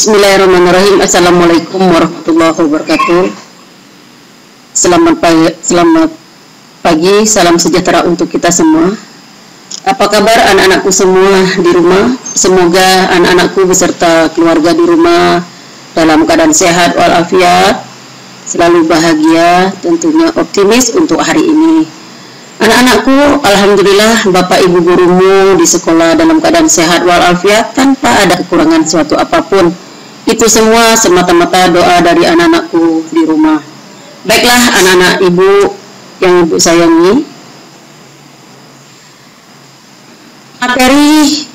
Bismillahirrahmanirrahim. Assalamualaikum warahmatullahi wabarakatuh. Selamat pagi, salam sejahtera untuk kita semua. Apa kabar anak-anakku semua di rumah? Semoga anak-anakku beserta keluarga di rumah dalam keadaan sehat walafiat, selalu bahagia, tentunya optimis untuk hari ini. Anak-anakku, alhamdulillah Bapak Ibu gurumu di sekolah dalam keadaan sehat walafiat tanpa ada kekurangan suatu apapun. Itu semua semata-mata doa dari anak-anakku di rumah. Baiklah anak-anak Ibu yang Ibu sayangi, materi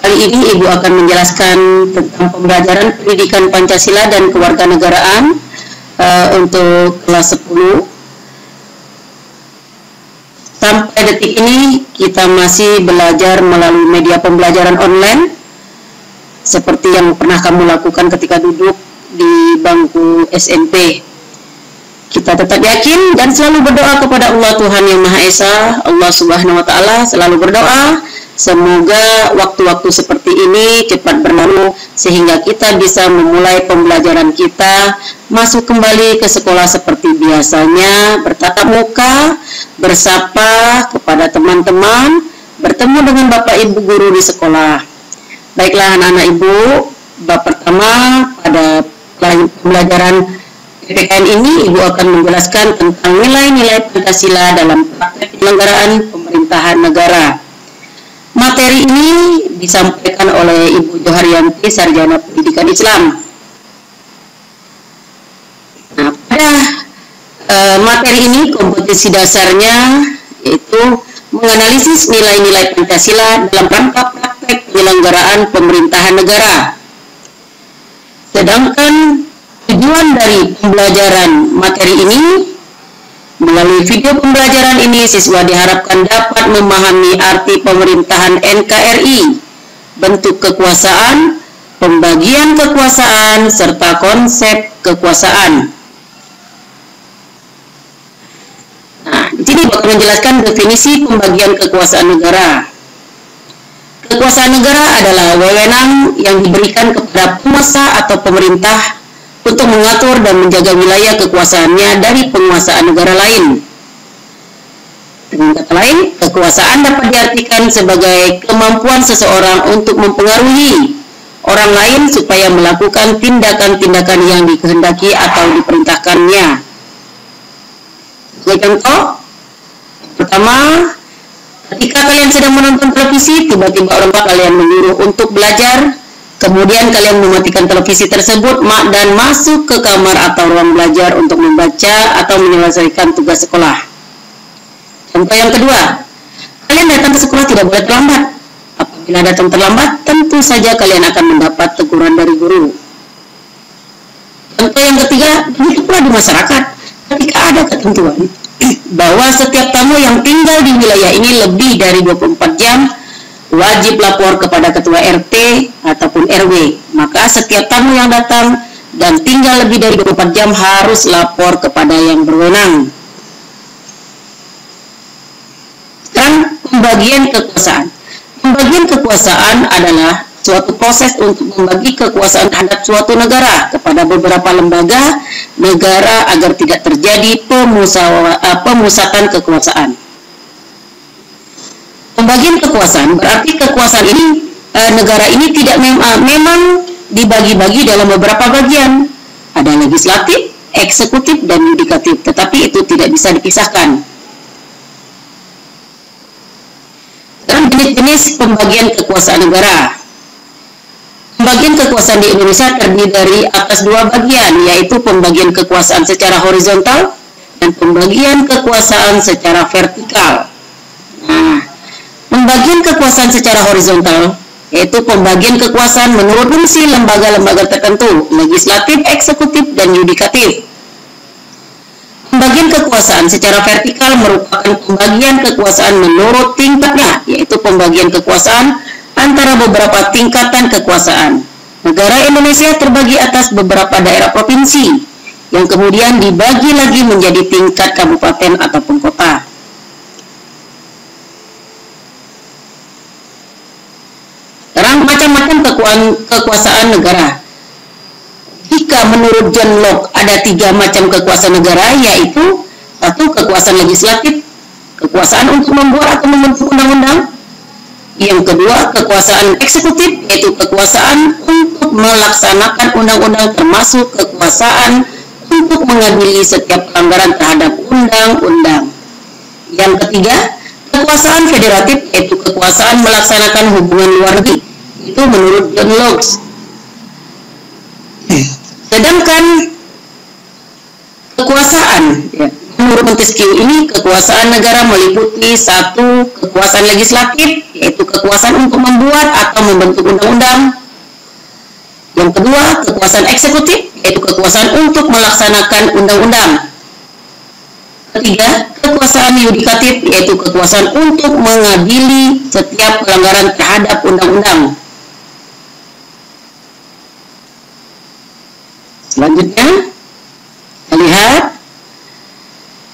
kali ini Ibu akan menjelaskan tentang pembelajaran pendidikan Pancasila dan kewarganegaraan untuk kelas 10. Sampai detik ini kita masih belajar melalui media pembelajaran online seperti yang pernah kamu lakukan ketika duduk di bangku SMP. Kita tetap yakin dan selalu berdoa kepada Allah Tuhan Yang Maha Esa, Allah Subhanahu wa Ta'ala, selalu berdoa semoga waktu-waktu seperti ini cepat berlalu sehingga kita bisa memulai pembelajaran kita, masuk kembali ke sekolah seperti biasanya, bertatap muka, bersapa kepada teman-teman, bertemu dengan Bapak Ibu guru di sekolah. Baiklah anak-anak Ibu, bab pertama pada pembelajaran PPKN ini Ibu akan menjelaskan tentang nilai-nilai Pancasila dalam praktek penyelenggaraan pemerintahan negara. Materi ini disampaikan oleh Ibu Joharyanti, Sarjana Pendidikan Islam. Nah, pada materi ini kompetensi dasarnya yaitu menganalisis nilai-nilai Pancasila dalam rangka praktek penyelenggaraan pemerintahan negara. Sedangkan tujuan dari pembelajaran materi ini, melalui video pembelajaran ini siswa diharapkan dapat memahami arti pemerintahan NKRI, bentuk kekuasaan, pembagian kekuasaan, serta konsep kekuasaan. Nah, di sini bakal menjelaskan definisi pembagian kekuasaan negara. Kekuasaan negara adalah wewenang yang diberikan kepada penguasa atau pemerintah untuk mengatur dan menjaga wilayah kekuasaannya dari penguasaan negara lain. Dengan kata lain, kekuasaan dapat diartikan sebagai kemampuan seseorang untuk mempengaruhi orang lain supaya melakukan tindakan-tindakan yang dikehendaki atau diperintahkannya. Sebagai contoh, pertama, ketika kalian sedang menonton televisi, tiba-tiba orang tua kalian menyuruh untuk belajar, kemudian kalian mematikan televisi tersebut dan masuk ke kamar atau ruang belajar untuk membaca atau menyelesaikan tugas sekolah. Contoh yang kedua, kalian datang ke sekolah tidak boleh terlambat. Apabila datang terlambat, tentu saja kalian akan mendapat teguran dari guru. Contoh yang ketiga, begitu pula di masyarakat, ketika ada ketentuan bahwa setiap tamu yang tinggal di wilayah ini lebih dari 24 jam wajib lapor kepada ketua RT ataupun RW, maka setiap tamu yang datang dan tinggal lebih dari 24 jam harus lapor kepada yang berwenang. Sekarang pembagian kekuasaan. Pembagian kekuasaan adalah suatu proses untuk membagi kekuasaan terhadap suatu negara kepada beberapa lembaga negara agar tidak terjadi pemusatan kekuasaan. Pembagian kekuasaan berarti kekuasaan ini negara ini tidak memang dibagi-bagi dalam beberapa bagian. Ada legislatif, eksekutif, dan yudikatif, tetapi itu tidak bisa dipisahkan. Sekarang jenis-jenis pembagian kekuasaan negara. Pembagian kekuasaan di Indonesia terdiri dari atas dua bagian, yaitu pembagian kekuasaan secara horizontal dan pembagian kekuasaan secara vertikal. Nah, pembagian kekuasaan secara horizontal yaitu pembagian kekuasaan menurut fungsi lembaga-lembaga tertentu, legislatif, eksekutif, dan yudikatif. Pembagian kekuasaan secara vertikal merupakan pembagian kekuasaan menurut tingkatnya, yaitu pembagian kekuasaan antara beberapa tingkatan kekuasaan. Negara Indonesia terbagi atas beberapa daerah provinsi, yang kemudian dibagi lagi menjadi tingkat kabupaten ataupun kota. Sekarang macam-macam kekuasaan negara. jika menurut John Locke ada 3 macam kekuasaan negara, yaitu 1. Kekuasaan legislatif, kekuasaan untuk membuat atau membentuk undang-undang. Yang kedua, kekuasaan eksekutif, yaitu kekuasaan untuk melaksanakan undang-undang, termasuk kekuasaan untuk mengadili setiap pelanggaran terhadap undang-undang. Yang ketiga, kekuasaan federatif, yaitu kekuasaan melaksanakan hubungan luar negeri. Itu menurut John Locke. Sedangkan kekuasaan, menurut Montesquieu ini, kekuasaan negara meliputi 1. Kekuasaan legislatif, yaitu kekuasaan untuk membuat atau membentuk undang-undang. Yang kedua, kekuasaan eksekutif, yaitu kekuasaan untuk melaksanakan undang-undang. Ketiga, kekuasaan yudikatif, yaitu kekuasaan untuk mengadili setiap pelanggaran terhadap undang-undang. Selanjutnya, kita lihat,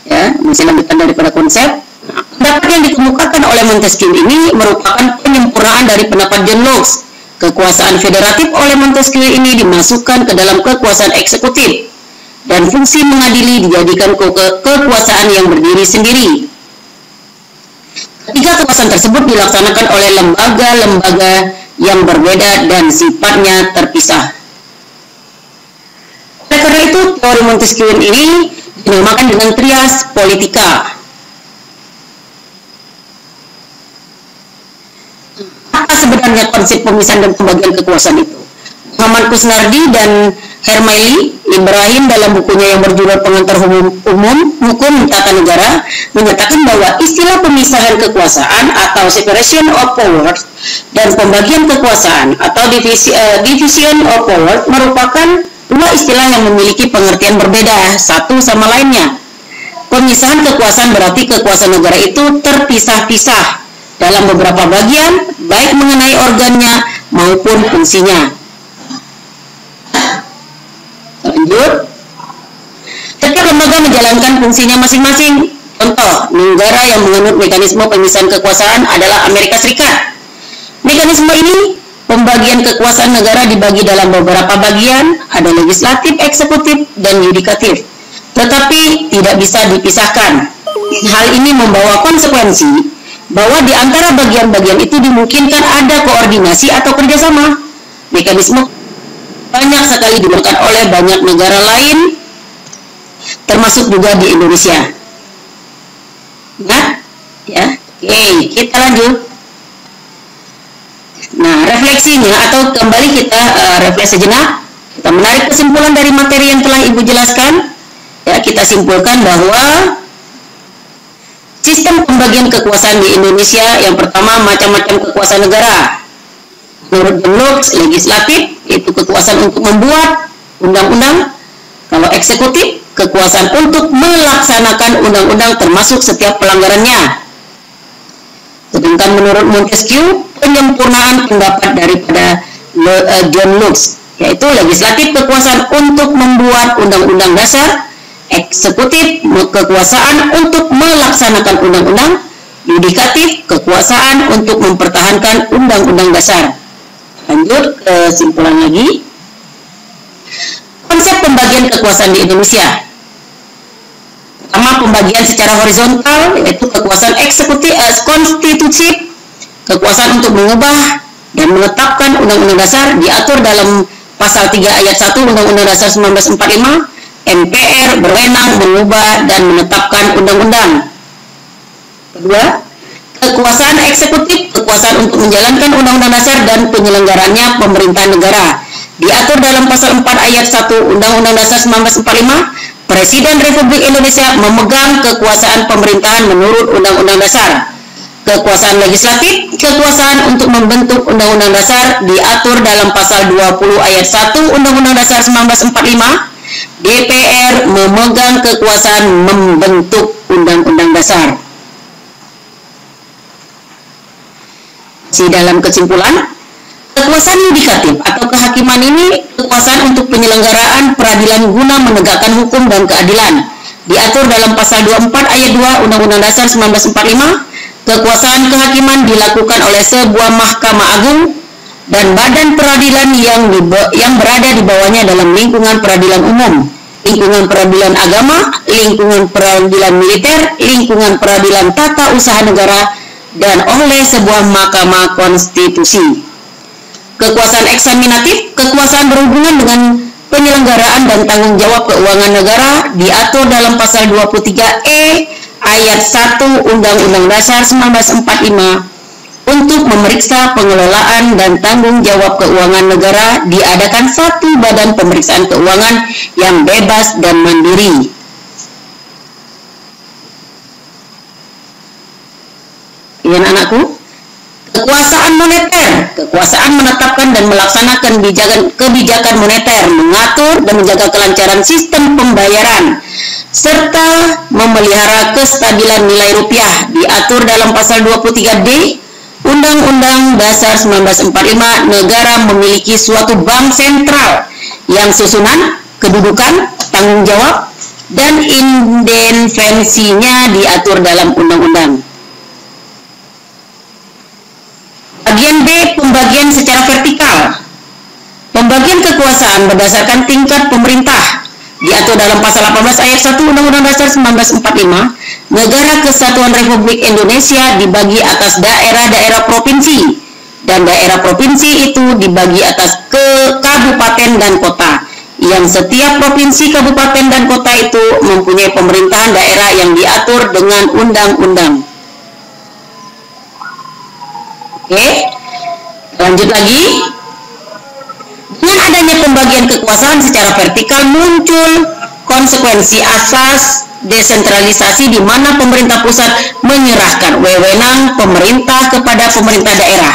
ya, masih lanjutan daripada konsep. Pendapat yang dikemukakan oleh Montesquieu ini merupakan penyempurnaan dari pendapat John Locke. Kekuasaan federatif oleh Montesquieu ini dimasukkan ke dalam kekuasaan eksekutif, dan fungsi mengadili dijadikan kekuasaan yang berdiri sendiri. Ketiga kekuasaan tersebut dilaksanakan oleh lembaga-lembaga yang berbeda dan sifatnya terpisah. Oleh karena itu, teori Montesquieu ini dinamakan dengan trias politika. Apa sebenarnya konsep pemisahan dan pembagian kekuasaan itu? Muhammad Kusnardi dan Hermaili Ibrahim dalam bukunya yang berjudul Pengantar Hukum Tata Negara menyatakan bahwa istilah pemisahan kekuasaan atau separation of powers dan pembagian kekuasaan atau division of power merupakan 2 istilah yang memiliki pengertian berbeda satu sama lainnya. Pemisahan kekuasaan berarti kekuasaan negara itu terpisah-pisah dalam beberapa bagian, baik mengenai organnya maupun fungsinya. Lanjut. Setiap lembaga menjalankan fungsinya masing-masing. Contoh, negara yang menganut mekanisme pemisahan kekuasaan adalah Amerika Serikat. Mekanisme ini, pembagian kekuasaan negara dibagi dalam beberapa bagian, ada legislatif, eksekutif, dan yudikatif. Tetapi tidak bisa dipisahkan. Hal ini membawa konsekuensi bahwa di antara bagian-bagian itu dimungkinkan ada koordinasi atau kerjasama. Mekanisme banyak sekali digunakan oleh banyak negara lain, termasuk juga di Indonesia. Nah, ya, oke, kita lanjut. Nah, refleksinya atau kembali kita refleksi sejenak. Kita menarik kesimpulan dari materi yang telah Ibu jelaskan. Ya, kita simpulkan bahwa sistem pembagian kekuasaan di Indonesia yang pertama macam-macam kekuasaan negara. Menurut John Locke, legislatif yaitu kekuasaan untuk membuat undang-undang. Kalau eksekutif, kekuasaan untuk melaksanakan undang-undang termasuk setiap pelanggarannya. Sedangkan menurut Montesquieu, penyempurnaan pendapat daripada John Locke, yaitu legislatif kekuasaan untuk membuat undang-undang dasar, eksekutif kekuasaan untuk melaksanakan undang-undang, yudikatif kekuasaan untuk mempertahankan undang-undang dasar. Lanjut ke kesimpulan lagi. Konsep pembagian kekuasaan di Indonesia. Pertama, pembagian secara horizontal, yaitu kekuasaan eksekutif konstitusi, kekuasaan untuk mengubah dan menetapkan undang-undang dasar diatur dalam pasal 3 ayat 1 Undang-Undang Dasar 1945. MPR berwenang mengubah dan menetapkan undang-undang. Kedua, kekuasaan eksekutif, kekuasaan untuk menjalankan undang-undang dasar dan penyelenggarannya pemerintahan negara. Diatur dalam pasal 4 ayat 1 Undang-Undang Dasar 1945, Presiden Republik Indonesia memegang kekuasaan pemerintahan menurut Undang-Undang Dasar. Kekuasaan legislatif, kekuasaan untuk membentuk Undang-Undang Dasar diatur dalam pasal 20 ayat 1 Undang-Undang Dasar 1945. DPR memegang kekuasaan membentuk Undang-Undang Dasar. Dalam kesimpulan, kekuasaan yudikatif atau kehakiman ini kekuasaan untuk penyelenggaraan peradilan guna menegakkan hukum dan keadilan. Diatur dalam pasal 24 ayat 2 Undang-Undang Dasar 1945, kekuasaan kehakiman dilakukan oleh sebuah mahkamah agung dan badan peradilan peradilan yang berada di bawahnya dalam lingkungan peradilan umum, lingkungan peradilan agama, lingkungan peradilan militer, lingkungan peradilan tata usaha negara, dan oleh sebuah mahkamah konstitusi. Kekuasaan eksaminatif, kekuasaan berhubungan dengan penyelenggaraan dan tanggung jawab keuangan negara diatur dalam pasal 23E ayat 1 Undang-Undang Dasar 1945. Untuk memeriksa pengelolaan dan tanggung jawab keuangan negara diadakan satu badan pemeriksaan keuangan yang bebas dan mandiri. Ini anakku, kekuasaan moneter, kekuasaan menetapkan dan melaksanakan kebijakan moneter, mengatur dan menjaga kelancaran sistem pembayaran, serta memelihara kestabilan nilai rupiah diatur dalam pasal 23D Undang-Undang Dasar 1945. Negara memiliki suatu bank sentral yang susunan, kedudukan, tanggung jawab, dan independensinya diatur dalam undang-undang. Bagian B, pembagian secara vertikal. Pembagian kekuasaan berdasarkan tingkat pemerintah diatur dalam pasal 18 ayat 1 Undang-Undang Dasar 1945. Negara Kesatuan Republik Indonesia dibagi atas daerah-daerah provinsi, dan daerah provinsi itu dibagi atas kabupaten dan kota, yang setiap provinsi, kabupaten, dan kota itu mempunyai pemerintahan daerah yang diatur dengan undang-undang. Oke, lanjut lagi. Dengan adanya pembagian kekuasaan secara vertikal muncul konsekuensi asas desentralisasi di mana pemerintah pusat menyerahkan wewenang pemerintah kepada pemerintah daerah,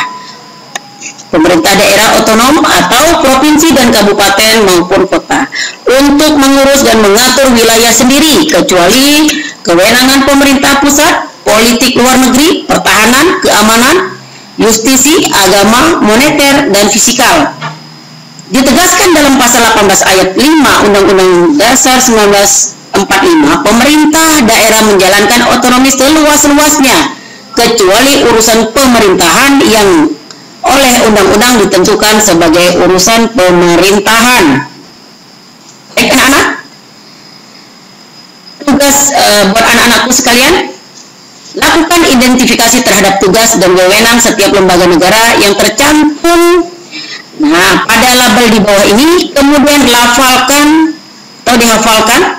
pemerintah daerah otonom atau provinsi dan kabupaten maupun kota untuk mengurus dan mengatur wilayah sendiri, kecuali kewenangan pemerintah pusat, politik luar negeri, pertahanan, keamanan, justisi, agama, moneter, dan fiskal. Ditegaskan dalam pasal 18 ayat 5 Undang-Undang Dasar 1945, pemerintah daerah menjalankan otonomi seluas-luasnya, kecuali urusan pemerintahan yang oleh undang-undang ditentukan sebagai urusan pemerintahan. Baik anak-anak, tugas buat anak-anakku sekalian, lakukan identifikasi terhadap tugas dan wewenang setiap lembaga negara yang tercantum pada label di bawah ini, kemudian lafalkan atau dihafalkan.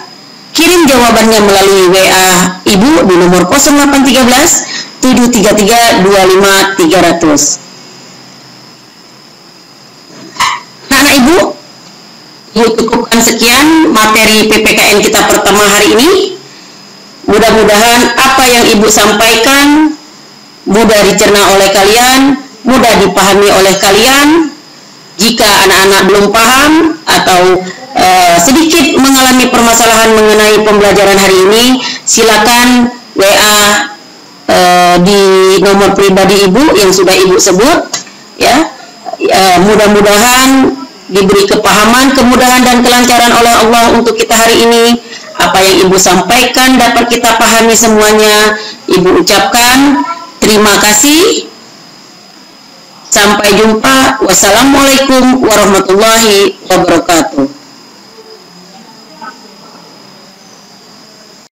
Kirim jawabannya melalui WA Ibu di nomor 0813 733 25 300. Anak-anak Ibu cukupkan sekian materi PPKN kita pertama hari ini. Mudah-mudahan apa yang Ibu sampaikan mudah dicerna oleh kalian, mudah dipahami oleh kalian. Jika anak-anak belum paham atau sedikit mengalami permasalahan mengenai pembelajaran hari ini, silakan WA di nomor pribadi Ibu yang sudah Ibu sebut, ya. Mudah-mudahan diberi kepahaman, kemudahan, dan kelancaran oleh Allah untuk kita hari ini. Apa yang Ibu sampaikan dapat kita pahami semuanya. Ibu ucapkan terima kasih. Sampai jumpa. Wassalamualaikum warahmatullahi wabarakatuh.